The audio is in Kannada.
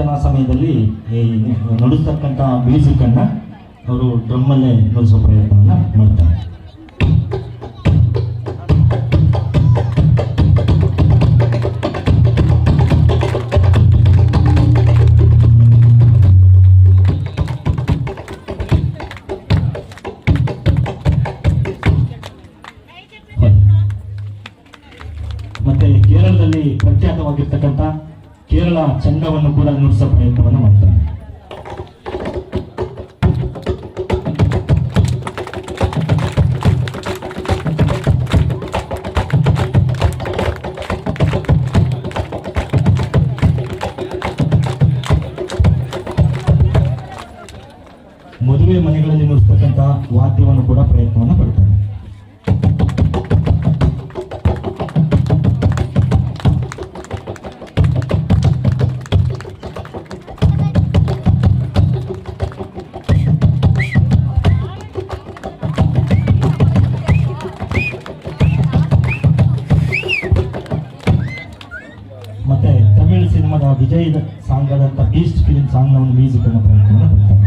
ಕೀರ್ತನಾ ಸಮಯದಲ್ಲಿ ನುಡಿಸ್ತಕ್ಕಂಥ ಮ್ಯೂಸಿಕನ್ನು ಅವರು ಡ್ರಮ್ಮಲ್ಲೇ ನುಡಿಸೋ ಪ್ರಯತ್ನವನ್ನು ಮಾಡ್ತಾರೆ. ಮತ್ತೆ ಕೇರಳದಲ್ಲಿ ಪ್ರಖ್ಯಾತವಾಗಿರ್ತಕ್ಕಂಥ ಕೇರಳ ಚಂಡವನ್ನು ಕೂಡ ನುಡಿಸೋ ಪ್ರಯತ್ನವನ್ನು ಮಾಡ್ತಾರೆ. ಮದುವೆ ಮನೆಗಳಲ್ಲಿ ನುಡಿಸ್ತಕ್ಕಂಥ ವಾದ್ಯವನ್ನು ಕೂಡ ಪ್ರಯತ್ನವನ್ನು ಪಡ್ತಾರೆ. ಮತ್ತೆ ತಮಿಳು ಸಿನಿಮಾದ ವಿಜಯ್ ಸಾಂಗ್ ಆದಂಥ ಬೀಸ್ಟ್ ಫಿಲ್ಮ್ ಸಾಂಗ್ನ ಒಂದು ಮ್ಯೂಸಿಕ್ ಅನ್ನು ಪ್ರಯತ್ನವನ್ನು ಪಡ್ತಾರೆ.